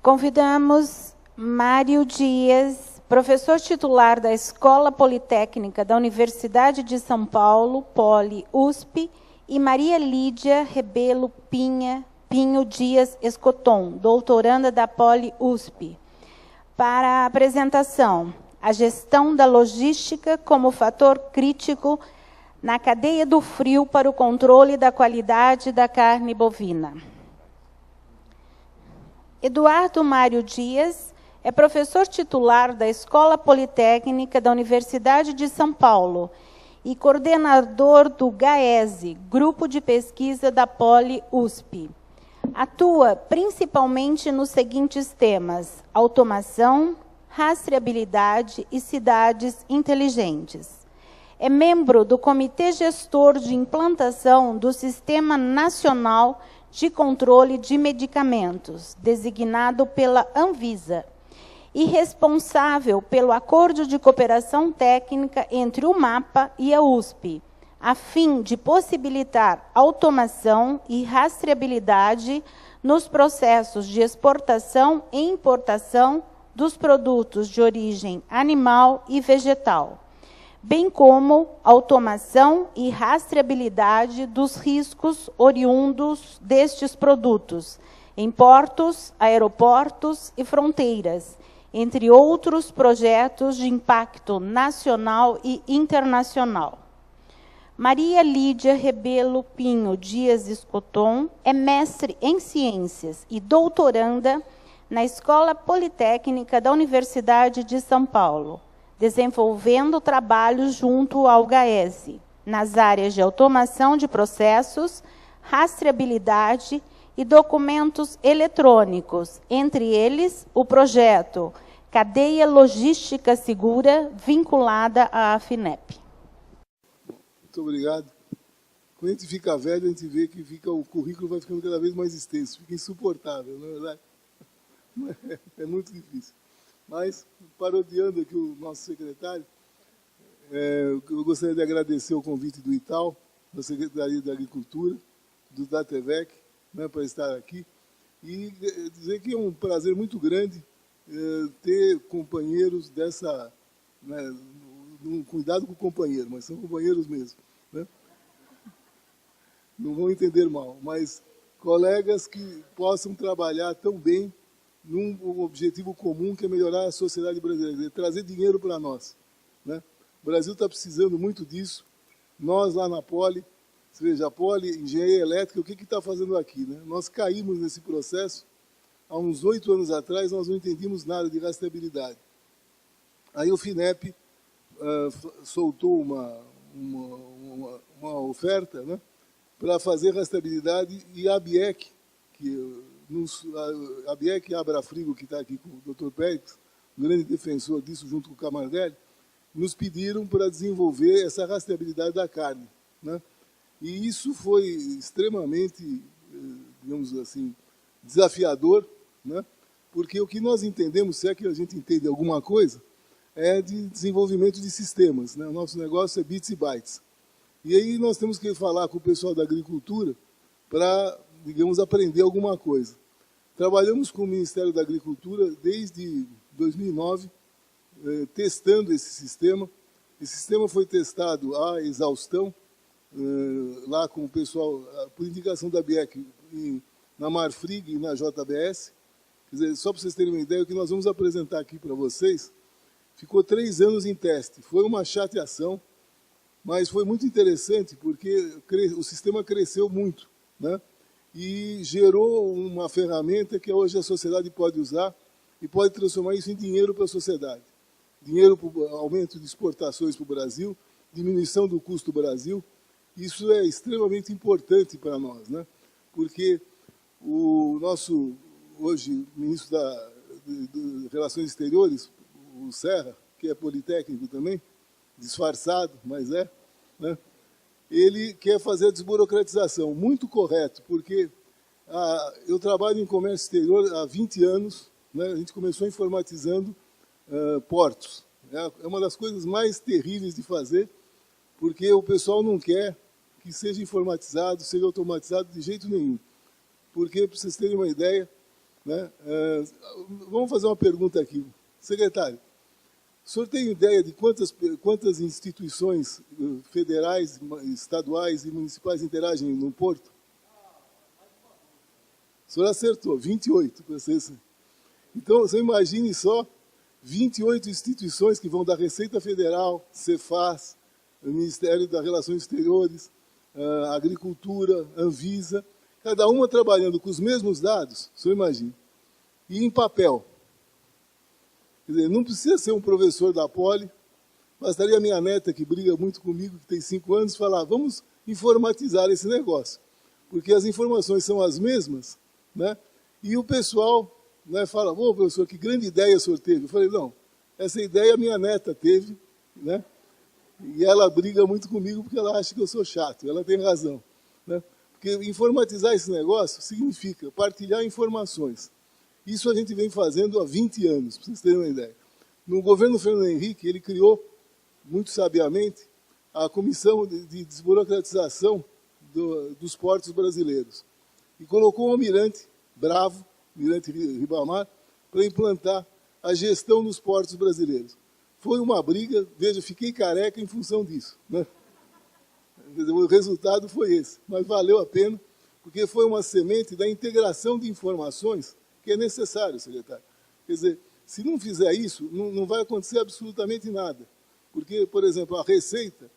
Convidamos Mário Dias, professor titular da Escola Politécnica da Universidade de São Paulo, Poli-USP, e Maria Lídia Rebelo Pinho Dias Escoton, doutoranda da Poli-USP, para a apresentação: a gestão da logística como fator crítico na cadeia do frio para o controle da qualidade da carne bovina. Eduardo Mário Dias é professor titular da Escola Politécnica da Universidade de São Paulo e coordenador do GAESE, Grupo de Pesquisa da Poli-USP. Atua principalmente nos seguintes temas: automação, rastreabilidade e cidades inteligentes. É membro do Comitê Gestor de Implantação do Sistema Nacional de Controle de Medicamentos, designado pela Anvisa, e responsável pelo Acordo de Cooperação Técnica entre o MAPA e a USP, a fim de possibilitar automação e rastreabilidade nos processos de exportação e importação dos produtos de origem animal e vegetal, bem como automação e rastreabilidade dos riscos oriundos destes produtos em portos, aeroportos e fronteiras, entre outros projetos de impacto nacional e internacional. Maria Lídia Rebelo Pinho Dias Escoton é mestre em Ciências e doutoranda na Escola Politécnica da Universidade de São Paulo, desenvolvendo trabalhos junto ao GAESE, nas áreas de automação de processos, rastreabilidade e documentos eletrônicos, entre eles o projeto Cadeia Logística Segura, vinculada à FINEP. Muito obrigado. Quando a gente fica velho, a gente vê que o currículo vai ficando cada vez mais extenso, fica insuportável, não é verdade? É muito difícil. Mas, parodiando aqui o nosso secretário, eu gostaria de agradecer o convite do ITAL, da Secretaria da Agricultura, do DATEVEC, né, para estar aqui, e dizer que é um prazer muito grande ter companheiros dessa... Né, cuidado com o companheiro, mas são companheiros mesmo. Né? Não vão entender mal, mas colegas que possam trabalhar tão bem num objetivo comum, que é melhorar a sociedade brasileira, trazer dinheiro para nós. Né? O Brasil está precisando muito disso. Nós, lá na Poli, você veja, a Poli, engenharia elétrica, o que está fazendo aqui? Né? Nós caímos nesse processo. Há uns 8 anos atrás, nós não entendíamos nada de rastreabilidade. Aí o FINEP soltou uma oferta, né, para fazer rastreabilidade, e a ABIEC, a ABIEC e a Abrafrigo, que está aqui com o Dr. Pérez, um grande defensor disso, junto com o Camardelli, nos pediram para desenvolver essa rastreabilidade da carne. Né? E isso foi extremamente, digamos assim, desafiador, né? Porque o que nós entendemos, se é que a gente entende alguma coisa, é de desenvolvimento de sistemas. Né? O nosso negócio é bits e bytes. E aí nós temos que falar com o pessoal da agricultura para, digamos, aprender alguma coisa. Trabalhamos com o Ministério da Agricultura desde 2009, testando esse sistema. Esse sistema foi testado à exaustão, lá com o pessoal, por indicação da BIEC, na Marfrig e na JBS. Quer dizer, só para vocês terem uma ideia, o que nós vamos apresentar aqui para vocês, ficou 3 anos em teste. Foi uma chateação, mas foi muito interessante, porque o sistema cresceu muito, né? E gerou uma ferramenta que hoje a sociedade pode usar e pode transformar isso em dinheiro para a sociedade. Dinheiro para o aumento de exportações para o Brasil, diminuição do custo do Brasil. Isso é extremamente importante para nós, né? Porque o nosso, hoje, ministro de Relações Exteriores, o Serra, que é politécnico também, disfarçado, mas é, né? Ele quer fazer a desburocratização, muito correto, porque eu trabalho em comércio exterior há 20 anos, né? A gente começou informatizando portos. É uma das coisas mais terríveis de fazer, porque o pessoal não quer que seja informatizado, seja automatizado de jeito nenhum. Porque, para vocês terem uma ideia, né? Vamos fazer uma pergunta aqui. Secretário, o senhor tem ideia de quantas instituições federais, estaduais e municipais interagem no Porto? O senhor acertou, 28. Então, você imagine só 28 instituições que vão da Receita Federal, Cefaz, o Ministério das Relações Exteriores, Agricultura, Anvisa, cada uma trabalhando com os mesmos dados, o senhor imagina, e em papel. Quer dizer, não precisa ser um professor da Poli, bastaria a minha neta, que briga muito comigo, que tem 5 anos, falar, vamos informatizar esse negócio, porque as informações são as mesmas, né? E o pessoal, né, fala, ô professor, que grande ideia o senhor teve. Eu falei, não, essa ideia a minha neta teve, né? E ela briga muito comigo porque ela acha que eu sou chato, ela tem razão, né? Porque informatizar esse negócio significa partilhar informações. Isso a gente vem fazendo há 20 anos, para vocês terem uma ideia. No governo Fernando Henrique, ele criou, muito sabiamente, a Comissão de Desburocratização dos Portos Brasileiros. E colocou um almirante bravo, almirante Ribamar, para implantar a gestão dos portos brasileiros. Foi uma briga, veja, fiquei careca em função disso, né? O resultado foi esse, mas valeu a pena, porque foi uma semente da integração de informações que é necessário, secretário. Quer dizer, se não fizer isso, não vai acontecer absolutamente nada. Porque, por exemplo, a Receita,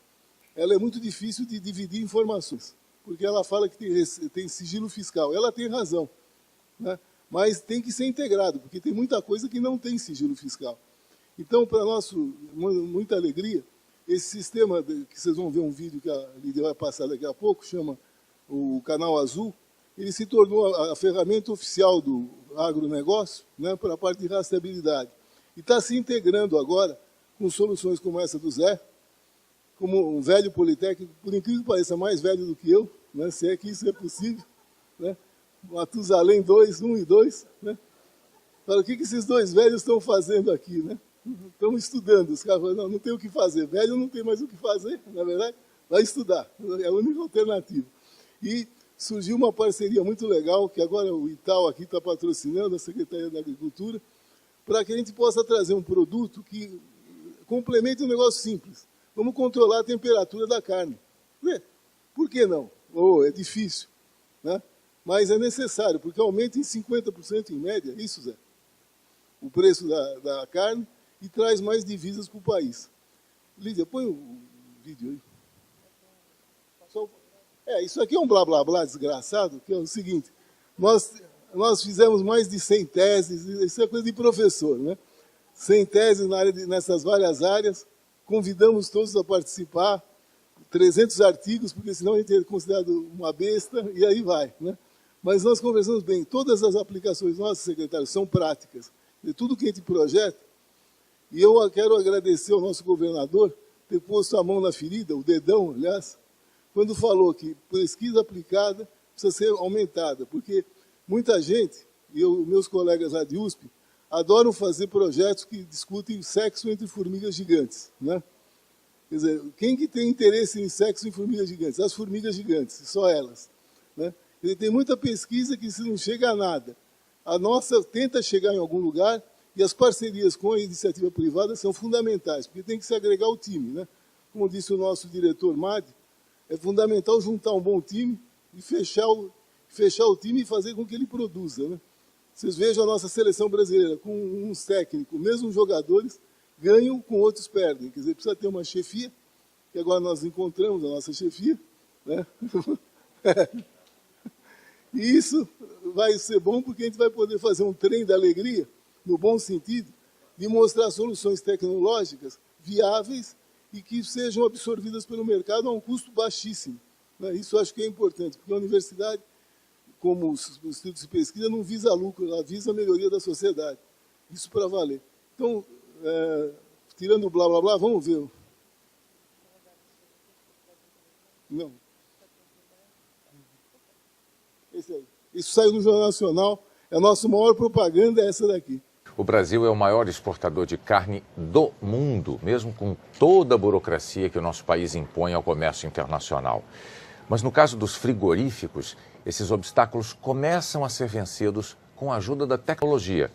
ela é muito difícil de dividir informações, porque ela fala que tem sigilo fiscal. Ela tem razão, né? Mas tem que ser integrado, porque tem muita coisa que não tem sigilo fiscal. Então, para muita alegria, esse sistema, que vocês vão ver um vídeo que a Lídia vai passar daqui a pouco, chama o Canal Azul, ele se tornou a ferramenta oficial do agronegócio, né, para a parte de rastreabilidade. E está se integrando agora com soluções como essa do Zé, como um velho politécnico, por incrível que pareça, mais velho do que eu, né, se é que isso é possível, né, Matusalém 2, 1 e 2. Né, para o que esses dois velhos estão fazendo aqui? Né? Estão estudando. Os caras falam, não tem o que fazer. Velho não tem mais o que fazer, na verdade, vai estudar. É a única alternativa. E surgiu uma parceria muito legal, que agora o Itaú aqui está patrocinando, a Secretaria da Agricultura, para que a gente possa trazer um produto que complemente um negócio simples. Vamos controlar a temperatura da carne. Por que não? É difícil, né? Mas é necessário, porque aumenta em 50% em média, isso, Zé, o preço da carne e traz mais divisas para o país. Lídia, põe o vídeo aí. Isso aqui é um blá blá blá desgraçado, que é o seguinte, nós fizemos mais de 100 teses, isso é coisa de professor, né? 100 teses nessas várias áreas, convidamos todos a participar, 300 artigos, porque senão a gente é considerado uma besta, e aí vai, né? Mas nós conversamos bem, todas as aplicações nossas, secretário, são práticas, de tudo que a gente projeta, e eu quero agradecer ao nosso governador ter posto a mão na ferida, o dedão, aliás, quando falou que pesquisa aplicada precisa ser aumentada, porque muita gente, e meus colegas lá de USP, adoram fazer projetos que discutem sexo entre formigas gigantes, né? Quer dizer, quem que tem interesse em sexo em formigas gigantes? As formigas gigantes, só elas, né? Quer dizer, tem muita pesquisa que se não chega a nada. A nossa tenta chegar em algum lugar e as parcerias com a iniciativa privada são fundamentais, porque tem que se agregar o time, né? Como disse o nosso diretor Madi, é fundamental juntar um bom time e fechar o time e fazer com que ele produza, né? Vocês vejam a nossa seleção brasileira, com uns técnicos, mesmo jogadores, ganham, com outros perdem. Quer dizer, precisa ter uma chefia, que agora nós encontramos a nossa chefia, né? E isso vai ser bom porque a gente vai poder fazer um trem da alegria, no bom sentido, de mostrar soluções tecnológicas viáveis e que sejam absorvidas pelo mercado a um custo baixíssimo, né? Isso eu acho que é importante, porque a universidade, como os institutos de pesquisa, não visa lucro, ela visa a melhoria da sociedade. Isso para valer. Então, tirando o blá blá blá, vamos ver. Não. Esse aí. Isso saiu no Jornal Nacional, a nossa maior propaganda é essa daqui. O Brasil é o maior exportador de carne do mundo, mesmo com toda a burocracia que o nosso país impõe ao comércio internacional. Mas no caso dos frigoríficos, esses obstáculos começam a ser vencidos com a ajuda da tecnologia.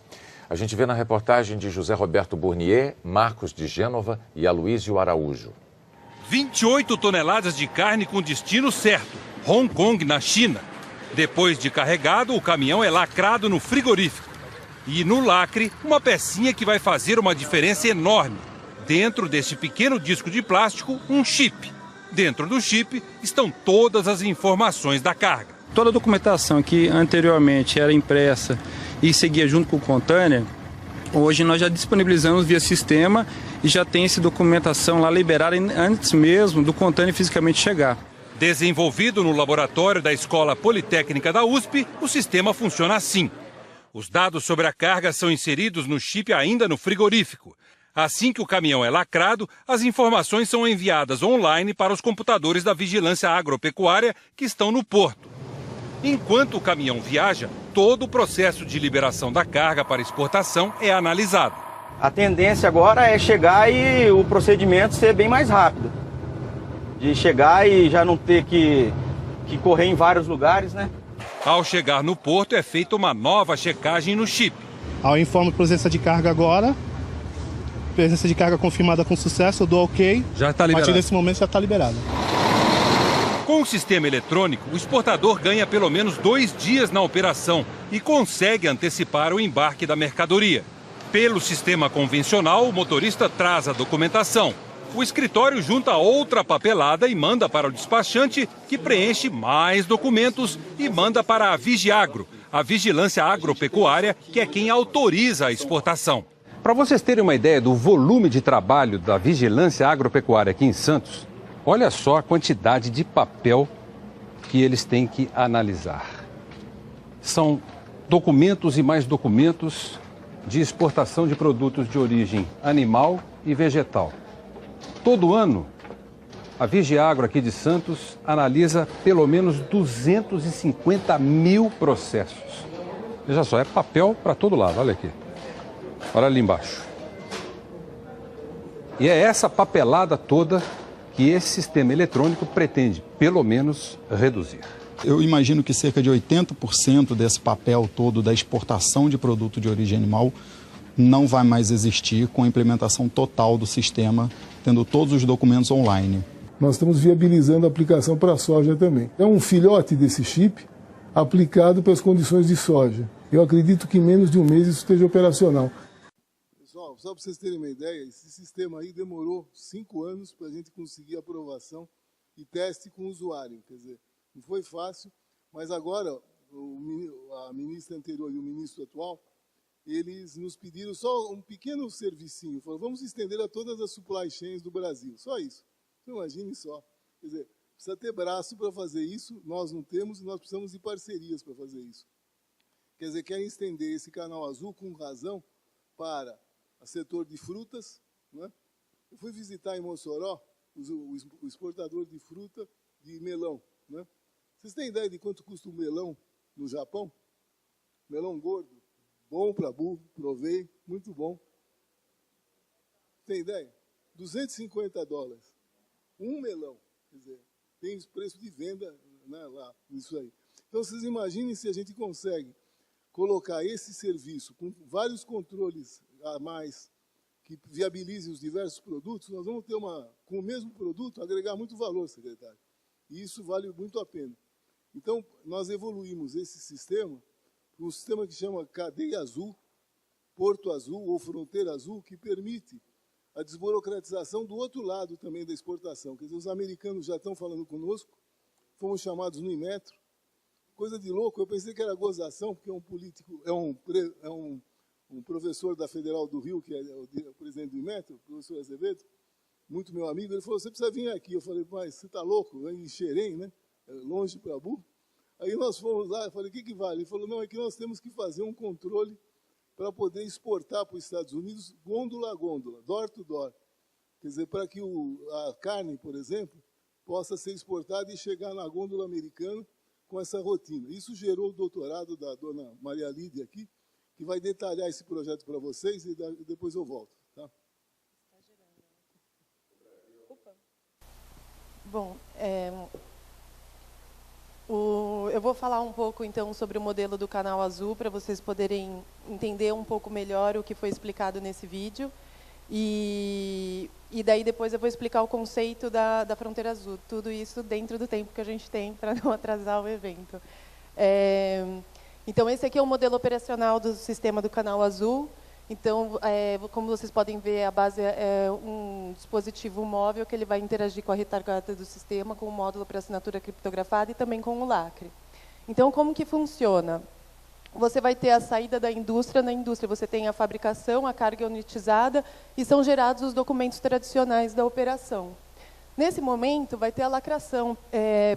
A gente vê na reportagem de José Roberto Burnier, Marcos de Gênova e Aloísio Araújo. 28 toneladas de carne com destino certo, Hong Kong, na China. Depois de carregado, o caminhão é lacrado no frigorífico. E no lacre, uma pecinha que vai fazer uma diferença enorme. Dentro desse pequeno disco de plástico, um chip. Dentro do chip estão todas as informações da carga. Toda a documentação que anteriormente era impressa e seguia junto com o container, hoje nós já disponibilizamos via sistema e já tem essa documentação lá liberada antes mesmo do container fisicamente chegar. Desenvolvido no laboratório da Escola Politécnica da USP, o sistema funciona assim. Os dados sobre a carga são inseridos no chip ainda no frigorífico. Assim que o caminhão é lacrado, as informações são enviadas online para os computadores da Vigilância Agropecuária que estão no porto. Enquanto o caminhão viaja, todo o processo de liberação da carga para exportação é analisado. A tendência agora é chegar e o procedimento ser bem mais rápido. De chegar e já não ter que correr em vários lugares, né? Ao chegar no porto, é feita uma nova checagem no chip. Ao informo presença de carga agora, presença de carga confirmada com sucesso, eu dou ok. Já está liberado. A partir desse momento já está liberado. Com o sistema eletrônico, o exportador ganha pelo menos 2 dias na operação e consegue antecipar o embarque da mercadoria. Pelo sistema convencional, o motorista traz a documentação. O escritório junta outra papelada e manda para o despachante, que preenche mais documentos e manda para a Vigiagro, a Vigilância Agropecuária, que é quem autoriza a exportação. Para vocês terem uma ideia do volume de trabalho da Vigilância Agropecuária aqui em Santos, olha só a quantidade de papel que eles têm que analisar. São documentos e mais documentos de exportação de produtos de origem animal e vegetal. Todo ano, a Vigiagro aqui de Santos analisa pelo menos 250 mil processos. Veja só, é papel para todo lado, olha aqui. Olha ali embaixo. E é essa papelada toda que esse sistema eletrônico pretende, pelo menos, reduzir. Eu imagino que cerca de 80% desse papel todo da exportação de produto de origem animal não vai mais existir com a implementação total do sistema, tendo todos os documentos online. Nós estamos viabilizando a aplicação para a soja também. É um filhote desse chip aplicado para as condições de soja. Eu acredito que em menos de um mês isso esteja operacional. Pessoal, só para vocês terem uma ideia, esse sistema aí demorou 5 anos para a gente conseguir aprovação e teste com o usuário. Quer dizer, não foi fácil, mas agora a ministra anterior e o ministro atual, eles nos pediram só um pequeno servicinho. Falaram, vamos estender a todas as supply chains do Brasil. Só isso. Então, imagine só. Quer dizer, precisa ter braço para fazer isso, nós não temos e nós precisamos de parcerias para fazer isso. Quer dizer, querem estender esse canal azul com razão para o setor de frutas. Né? Eu fui visitar em Mossoró o exportador de fruta de melão. Né? Vocês têm ideia de quanto custa um melão no Japão? Melão gordo. Bom para burro, provei, muito bom. Tem ideia? $250. Um melão. Quer dizer, tem preço de venda, né, lá, isso aí. Então, vocês imaginem se a gente consegue colocar esse serviço com vários controles a mais que viabilizem os diversos produtos, nós vamos ter com o mesmo produto, agregar muito valor, secretário. E isso vale muito a pena. Então, nós evoluímos esse sistema um sistema que chama Cadeia Azul, Porto Azul ou Fronteira Azul, que permite a desburocratização do outro lado também da exportação. Quer dizer, os americanos já estão falando conosco, fomos chamados no Inmetro. Coisa de louco, eu pensei que era gozação, porque é um político, é um professor da Federal do Rio, que é o presidente do Inmetro, o professor Azevedo, muito meu amigo, ele falou, você precisa vir aqui. Eu falei, mas você está louco? Em Xerém, né? Longe para burro. Aí nós fomos lá, eu falei, o que vale? Ele falou, não, é que nós temos que fazer um controle para poder exportar para os Estados Unidos gôndola a gôndola, door to door. Quer dizer, para que a carne, por exemplo, possa ser exportada e chegar na gôndola americana com essa rotina. Isso gerou o doutorado da dona Maria Lídia aqui, que vai detalhar esse projeto para vocês e depois eu volto. Tá? Bom, Eu vou falar um pouco, então, sobre o modelo do Canal Azul, para vocês poderem entender um pouco melhor o que foi explicado nesse vídeo. E daí, depois, eu vou explicar o conceito da Fronteira Azul. Tudo isso dentro do tempo que a gente tem, para não atrasar o evento. Então, esse aqui é o modelo operacional do sistema do Canal Azul. Então, como vocês podem ver, a base é um dispositivo móvel que ele vai interagir com a retaguarda do sistema, com o módulo para assinatura criptografada e também com o lacre. Então, como que funciona? Você vai ter a saída da indústria. Na indústria, você tem a fabricação, a carga unitizada e são gerados os documentos tradicionais da operação. Nesse momento, vai ter a lacração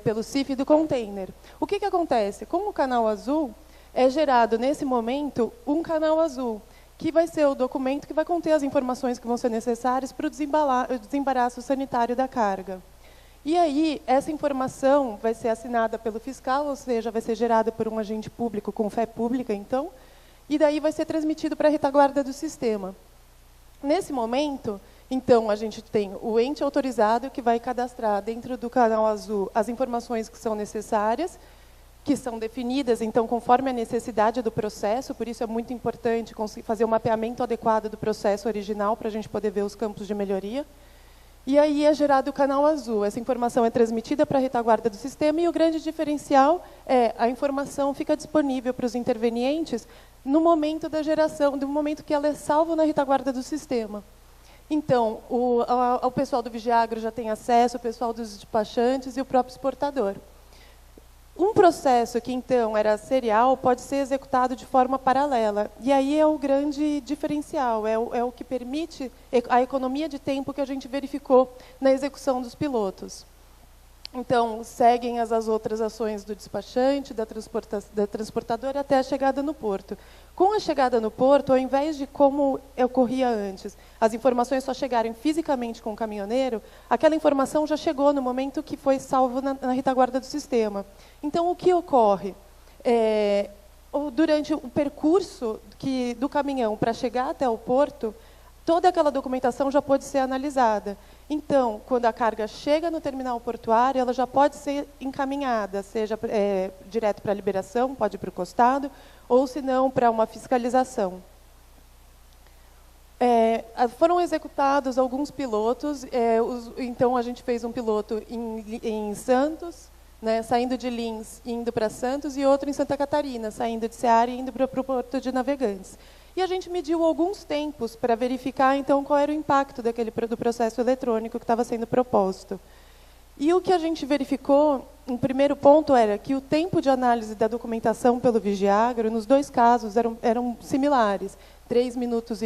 pelo CIF do container. O que acontece? Com o Canal Azul, é gerado, nesse momento, um canal azul, que vai ser o documento que vai conter as informações que vão ser necessárias para o desembaraço sanitário da carga. E aí, essa informação vai ser assinada pelo fiscal, ou seja, vai ser gerada por um agente público com fé pública, então, e daí vai ser transmitido para a retaguarda do sistema. Nesse momento, então, a gente tem o ente autorizado que vai cadastrar dentro do Canal Azul as informações que são necessárias, que são definidas, então, conforme a necessidade do processo. Por isso é muito importante fazer um mapeamento adequado do processo original para a gente poder ver os campos de melhoria. E aí é gerado o Canal Azul. Essa informação é transmitida para a retaguarda do sistema e o grande diferencial é a informação fica disponível para os intervenientes no momento da geração, no momento que ela é salva na retaguarda do sistema. Então, o pessoal do Vigiagro já tem acesso, o pessoal dos despachantes e o próprio exportador. Um processo que, então, era serial pode ser executado de forma paralela. E aí é o grande diferencial, é o que permite a economia de tempo que a gente verificou na execução dos pilotos. Então, seguem as outras ações do despachante, da transportadora, até a chegada no porto. Com a chegada no porto, ao invés de como ocorria antes, as informações só chegarem fisicamente com o caminhoneiro, aquela informação já chegou no momento que foi salvo na retaguarda do sistema. Então, o que ocorre? Durante o percurso do caminhão para chegar até o porto, toda aquela documentação já pode ser analisada. Então, quando a carga chega no terminal portuário, ela já pode ser encaminhada, seja direto para a liberação, pode ir para o costado, ou, se não, para uma fiscalização. Foram executados alguns pilotos. Então, a gente fez um piloto em Santos, né, saindo de Lins e indo para Santos, e outro em Santa Catarina, saindo de Ceará e indo para o Porto de Navegantes. E a gente mediu alguns tempos para verificar, então, qual era o impacto do processo eletrônico que estava sendo proposto. E o que a gente verificou, em primeiro ponto, era que o tempo de análise da documentação pelo Vigiagro, nos dois casos, eram similares, 3,5 minutos,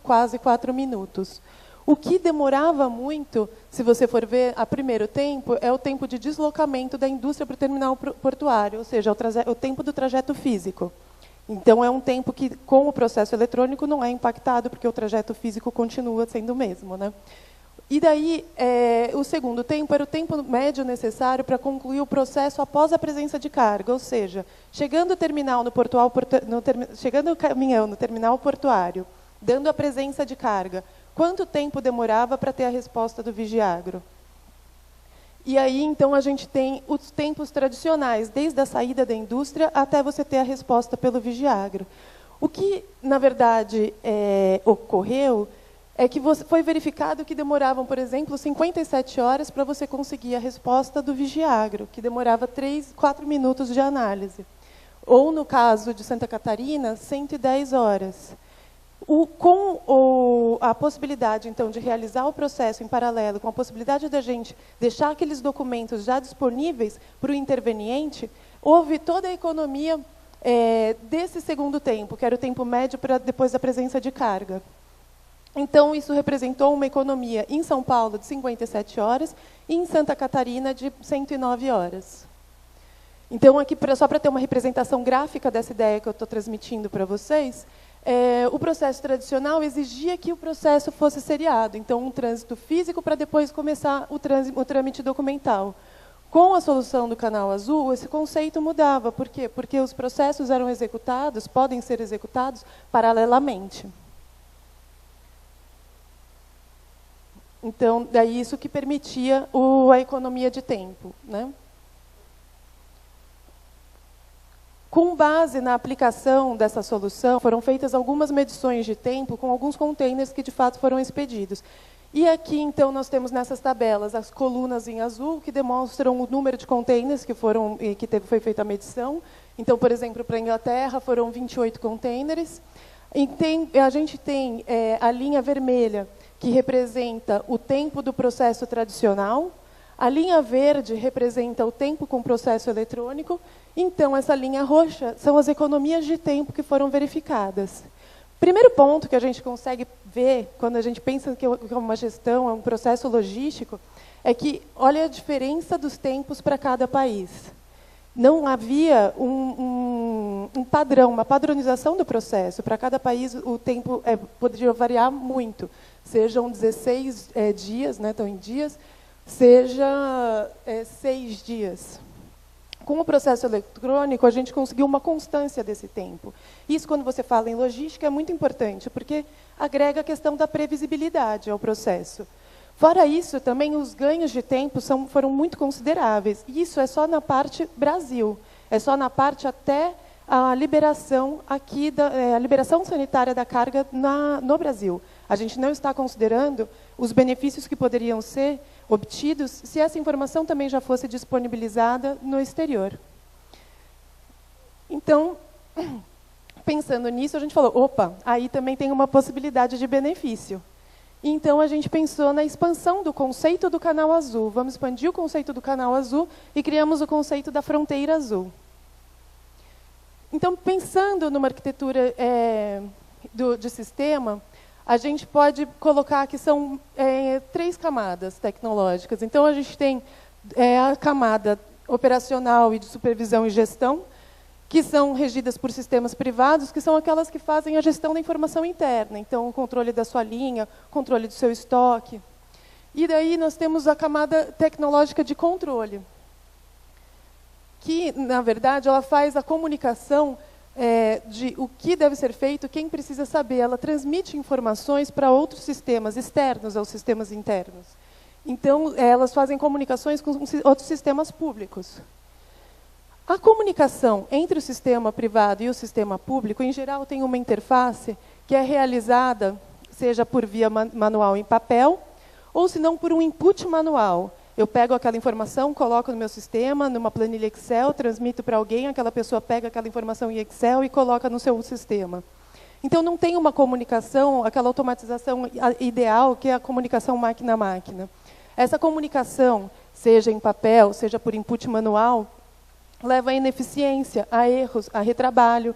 quase 4 minutos. O que demorava muito, se você for ver, a primeiro tempo, é o tempo de deslocamento da indústria para o terminal portuário, ou seja, o tempo do trajeto físico. Então, é um tempo que, com o processo eletrônico, não é impactado, porque o trajeto físico continua sendo o mesmo, né? E daí, o segundo tempo era o tempo médio necessário para concluir o processo após a presença de carga, ou seja, chegando o caminhão no terminal portuário, dando a presença de carga, quanto tempo demorava para ter a resposta do Vigiagro? E aí, então, a gente tem os tempos tradicionais, desde a saída da indústria até você ter a resposta pelo Vigiagro. O que, na verdade, ocorreu é que foi verificado que demoravam, por exemplo, 57 horas para você conseguir a resposta do Vigiagro, que demorava 4 minutos de análise. Ou, no caso de Santa Catarina, 110 horas. Com a possibilidade, então, de realizar o processo em paralelo, com a possibilidade da gente deixar aqueles documentos já disponíveis para o interveniente, houve toda a economia desse segundo tempo, que era o tempo médio depois da presença de carga. Então, isso representou uma economia em São Paulo de 57 horas e em Santa Catarina de 109 horas. Então, aqui, só para ter uma representação gráfica dessa ideia que eu estou transmitindo para vocês, o processo tradicional exigia que o processo fosse seriado, então um trânsito físico para depois começar o trâmite documental. Com a solução do Canal Azul, esse conceito mudava. Por quê? Porque os processos podem ser executados paralelamente. Então, daí isso que permitia a economia de tempo, né? Com base na aplicação dessa solução, foram feitas algumas medições de tempo com alguns containers que, de fato, foram expedidos. E aqui, então, nós temos nessas tabelas as colunas em azul, que demonstram o número de containers que foi feita a medição. Então, por exemplo, para a Inglaterra, foram 28 containers. A gente tem a linha vermelha, que representa o tempo do processo tradicional. A linha verde representa o tempo com processo eletrônico. Então, essa linha roxa são as economias de tempo que foram verificadas. Primeiro ponto que a gente consegue ver, quando a gente pensa que é uma gestão, é um processo logístico, é que olha a diferença dos tempos para cada país. Não havia um padrão, uma padronização do processo. Para cada país, o tempo poderia variar muito. Sejam 16 dias, né, estão em dias, seja 6 dias. Com o processo eletrônico, a gente conseguiu uma constância desse tempo. Isso, quando você fala em logística, é muito importante, porque agrega a questão da previsibilidade ao processo. Fora isso, também os ganhos de tempo foram muito consideráveis. Isso é só na parte Brasil, é só na parte até a liberação aqui a liberação sanitária da carga no Brasil. A gente não está considerando os benefícios que poderiam ser obtidos se essa informação também já fosse disponibilizada no exterior. Então, pensando nisso, a gente falou, opa, aí também tem uma possibilidade de benefício. Então, a gente pensou na expansão do conceito do canal azul. Vamos expandir o conceito do canal azul e criamos o conceito da fronteira azul. Então, pensando numa arquitetura de sistema, a gente pode colocar que são 3 camadas tecnológicas. Então, a gente tem a camada operacional e de supervisão e gestão, que são regidas por sistemas privados, que são aquelas que fazem a gestão da informação interna. Então, o controle da sua linha, controle do seu estoque. E daí nós temos a camada tecnológica de controle, que, na verdade, ela faz a comunicação de o que deve ser feito, quem precisa saber. Ela transmite informações para outros sistemas externos aos sistemas internos. Então, elas fazem comunicações com outros sistemas públicos. A comunicação entre o sistema privado e o sistema público, em geral, tem uma interface que é realizada, seja por via manual em papel, ou se não por um input manual. Eu pego aquela informação, coloco no meu sistema, numa planilha Excel, transmito para alguém, aquela pessoa pega aquela informação em Excel e coloca no seu sistema. Então, não tem uma comunicação, aquela automatização ideal, que é a comunicação máquina a máquina. Essa comunicação, seja em papel, seja por input manual, leva à ineficiência, a erros, a retrabalho.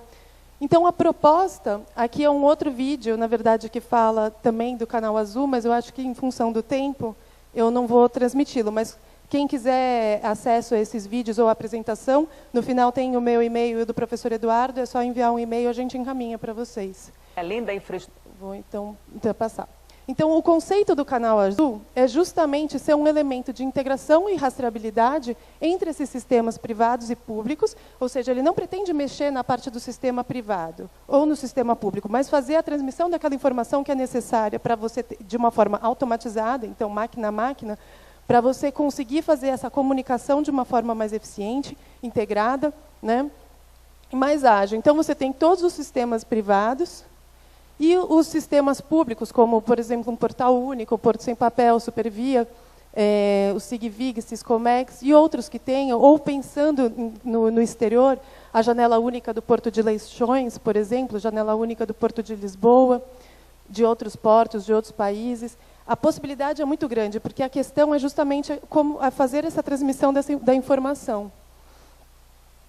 Então, a proposta, aqui é um outro vídeo, na verdade, que fala também do canal azul, mas eu acho que, em função do tempo, eu não vou transmiti-lo, mas quem quiser acesso a esses vídeos ou a apresentação, no final tem o meu e-mail e o do professor Eduardo, é só enviar um e-mail, a gente encaminha para vocês. Além da infraestrutura... Vou, então passar. Então, o conceito do canal azul é justamente ser um elemento de integração e rastreabilidade entre esses sistemas privados e públicos, ou seja, ele não pretende mexer na parte do sistema privado ou no sistema público, mas fazer a transmissão daquela informação que é necessária para você, de uma forma automatizada, então máquina a máquina, para você conseguir fazer essa comunicação de uma forma mais eficiente, integrada, né, e mais ágil. Então, você tem todos os sistemas privados, e os sistemas públicos, como, por exemplo, um portal único, o Porto Sem Papel, Supervia, o SIGVIG, Siscomex, e outros que tenham, ou pensando no exterior, a janela única do Porto de Leixões, por exemplo, janela única do Porto de Lisboa, de outros portos, de outros países. A possibilidade é muito grande, porque a questão é justamente como fazer essa transmissão da informação.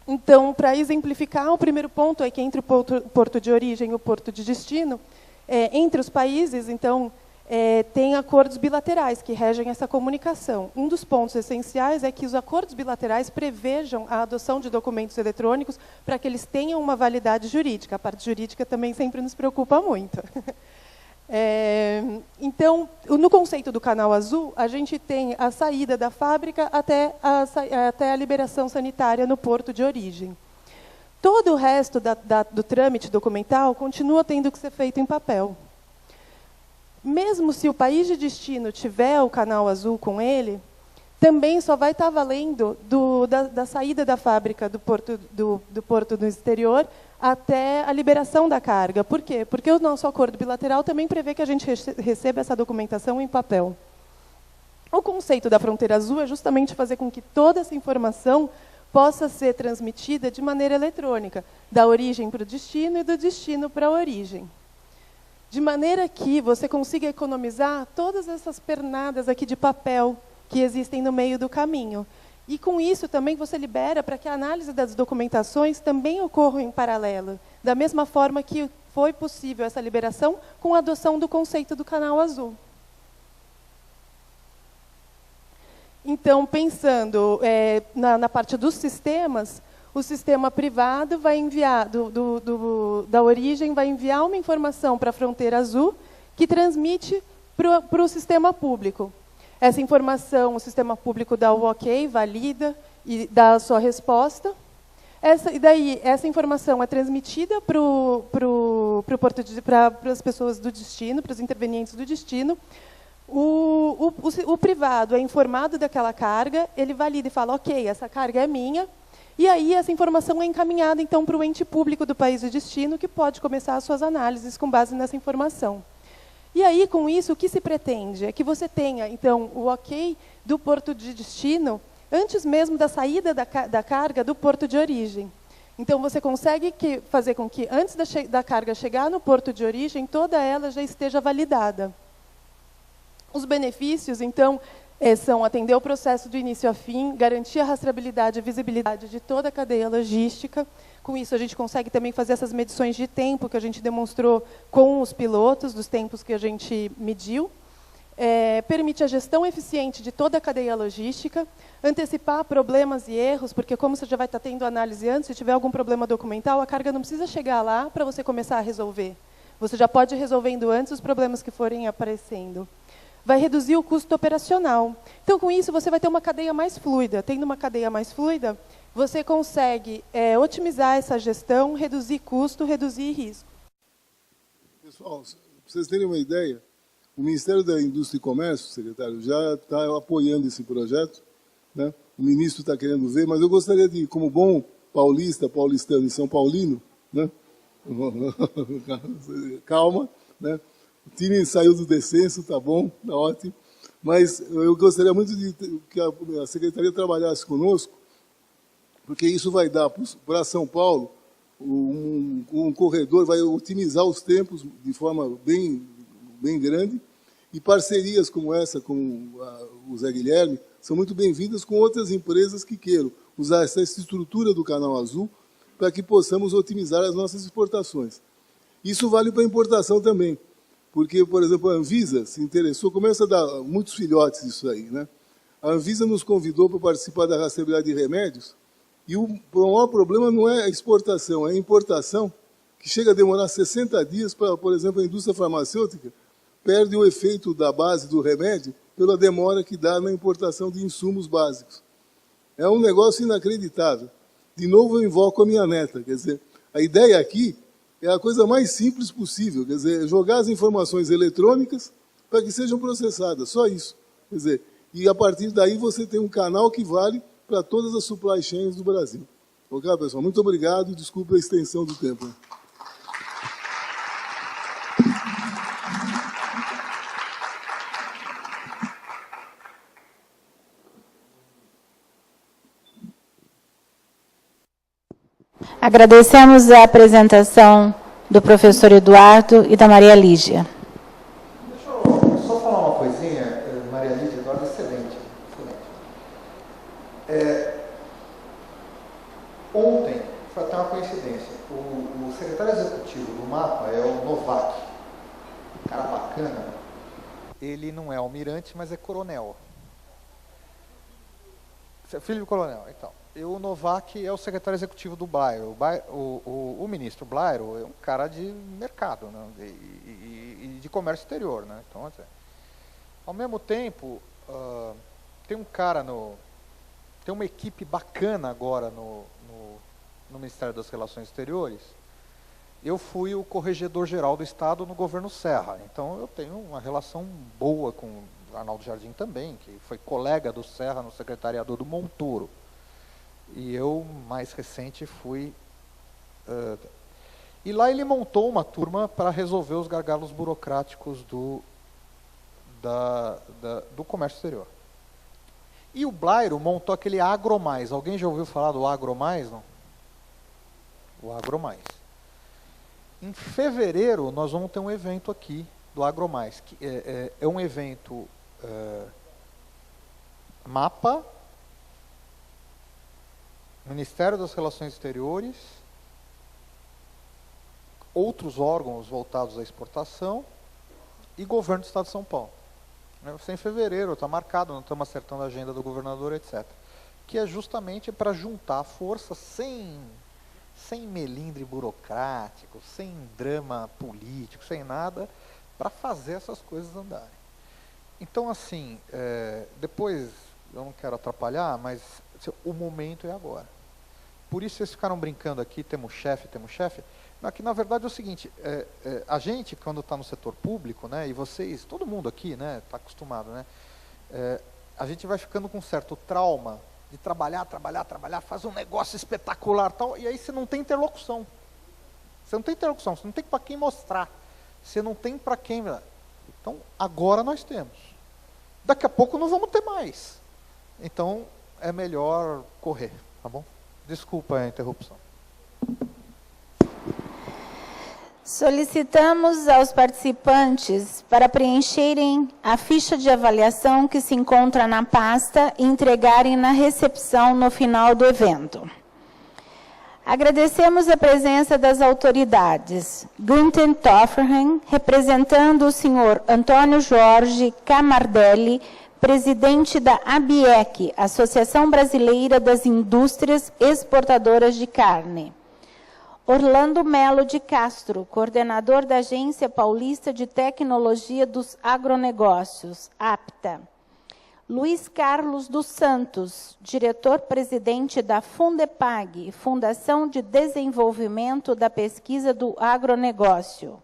Então, para exemplificar, o primeiro ponto é que entre o porto de origem e o porto de destino, entre os países, então, tem acordos bilaterais que regem essa comunicação. Um dos pontos essenciais é que os acordos bilaterais prevejam a adoção de documentos eletrônicos para que eles tenham uma validade jurídica. A parte jurídica também sempre nos preocupa muito. Então, no conceito do canal azul, a gente tem a saída da fábrica até a liberação sanitária no porto de origem. Todo o resto do trâmite documental continua tendo que ser feito em papel. Mesmo se o país de destino tiver o canal azul com ele, também só vai estar valendo da saída da fábrica do porto do exterior até a liberação da carga. Por quê? Porque o nosso acordo bilateral também prevê que a gente receba essa documentação em papel. O conceito da fronteira azul é justamente fazer com que toda essa informação possa ser transmitida de maneira eletrônica, da origem para o destino e do destino para a origem. De maneira que você consiga economizar todas essas pernadas aqui de papel que existem no meio do caminho. E, com isso, também você libera para que a análise das documentações também ocorra em paralelo, da mesma forma que foi possível essa liberação com a adoção do conceito do canal azul. Então, pensando na parte dos sistemas, o sistema privado vai enviar, da origem, vai enviar uma informação para a fronteira azul, que transmite para o sistema público. Essa informação, o sistema público dá o ok, valida e dá a sua resposta. Essa informação é transmitida para as pessoas do destino, para os intervenientes do destino. O privado é informado daquela carga, ele valida e fala, ok, essa carga é minha. E aí essa informação é encaminhada, então, para o ente público do país de destino, que pode começar as suas análises com base nessa informação. E aí, com isso, o que se pretende? É que você tenha, então, o ok do porto de destino antes mesmo da saída da carga do porto de origem. Então, você consegue fazer com que, antes da carga chegar no porto de origem, toda ela já esteja validada. Os benefícios, então, são atender o processo do início a fim, garantir a rastreabilidade e visibilidade de toda a cadeia logística. Com isso, a gente consegue também fazer essas medições de tempo que a gente demonstrou com os pilotos, dos tempos que a gente mediu. Permite a gestão eficiente de toda a cadeia logística, antecipar problemas e erros, porque como você já vai estar tendo análise antes, se tiver algum problema documental, a carga não precisa chegar lá para você começar a resolver. Você já pode ir resolvendo antes os problemas que forem aparecendo. Vai reduzir o custo operacional. Então, com isso, você vai ter uma cadeia mais fluida. Tendo uma cadeia mais fluida, você consegue otimizar essa gestão, reduzir custo, reduzir risco. Pessoal, para vocês terem uma ideia, o Ministério da Indústria e Comércio, secretário, já está apoiando esse projeto, né? O ministro está querendo ver, mas eu gostaria de, como bom paulistano e São Paulino, né? Calma, né? O time saiu do descenso, tá bom, tá ótimo. Mas eu gostaria muito de que a Secretaria trabalhasse conosco, porque isso vai dar para São Paulo um corredor, vai otimizar os tempos de forma bem grande, e parcerias como essa, com o Zé Guilherme, são muito bem-vindas com outras empresas que queiram usar essa estrutura do Canal Azul para que possamos otimizar as nossas exportações. Isso vale para a importação também. Porque, por exemplo, a Anvisa se interessou, começa a dar muitos filhotes disso aí, né? A Anvisa nos convidou para participar da rastreabilidade de remédios, e o maior problema não é a exportação, é a importação, que chega a demorar 60 dias para, por exemplo, a indústria farmacêutica perde o efeito da base do remédio pela demora que dá na importação de insumos básicos. É um negócio inacreditável. De novo, eu invoco a minha neta, quer dizer, a ideia aqui é a coisa mais simples possível, quer dizer, jogar as informações eletrônicas para que sejam processadas, só isso. Quer dizer, e a partir daí você tem um canal que vale para todas as supply chains do Brasil. Ok, pessoal? Muito obrigado e desculpe a extensão do tempo. Agradecemos a apresentação do professor Eduardo e da Maria Lígia. Deixa eu só falar uma coisinha, Maria Lígia, Eduardo, excelente. Ontem, foi até uma coincidência, o secretário executivo do MAPA é o Novak, um cara bacana. Ele não é almirante, mas é coronel. Filho do coronel, então. E o Novak é o secretário executivo do Blairo. O ministro Blairo é um cara de mercado, né? E de comércio exterior, né? Então, ao mesmo tempo, tem um cara tem uma equipe bacana agora no Ministério das Relações Exteriores. Eu fui o corregedor-geral do Estado no governo Serra, então eu tenho uma relação boa com Arnaldo Jardim também, que foi colega do Serra no secretariado do Montoro. E eu, mais recente, fui... e lá ele montou uma turma para resolver os gargalos burocráticos do comércio exterior. E o Blairo montou aquele AgroMais. Alguém já ouviu falar do AgroMais, não? O AgroMais. Em fevereiro, nós vamos ter um evento aqui do AgroMais, que é um evento MAPA, Ministério das Relações Exteriores, outros órgãos voltados à exportação e Governo do Estado de São Paulo. Vai ser em fevereiro, está marcado, não estamos acertando a agenda do governador, etc. Que é justamente para juntar forças sem melindre burocrático, sem drama político, sem nada, para fazer essas coisas andarem. Então, assim, depois, eu não quero atrapalhar, mas o momento é agora. Por isso vocês ficaram brincando aqui, temos chefe. Aqui, na verdade, é o seguinte, a gente, quando está no setor público, né, e vocês, todo mundo aqui, né, está acostumado, né, a gente vai ficando com um certo trauma de trabalhar, faz um negócio espetacular, tal, e aí você não tem interlocução. Você não tem para quem mostrar. Você não tem para quem... Então, agora nós temos. Daqui a pouco não vamos ter mais. Então, é melhor correr, tá bom? Desculpa a interrupção. Solicitamos aos participantes para preencherem a ficha de avaliação que se encontra na pasta e entregarem na recepção no final do evento. Agradecemos a presença das autoridades. Günther Tofferheim, representando o senhor Antônio Jorge Camardelli, presidente da ABIEC, Associação Brasileira das Indústrias Exportadoras de Carne. Orlando Melo de Castro, coordenador da Agência Paulista de Tecnologia dos Agronegócios, APTA. Luiz Carlos dos Santos, diretor-presidente da Fundepag, Fundação de Desenvolvimento da Pesquisa do Agronegócio.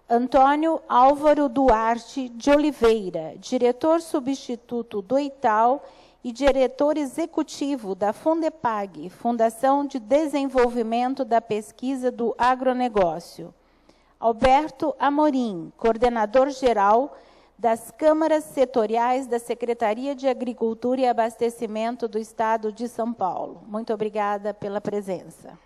Antônio Álvaro Duarte de Oliveira, diretor substituto do ITAL e diretor executivo da Fundepag, Fundação de Desenvolvimento da Pesquisa do Agronegócio. Alberto Amorim, coordenador-geral das Câmaras Setoriais da Secretaria de Agricultura e Abastecimento do Estado de São Paulo. Muito obrigada pela presença.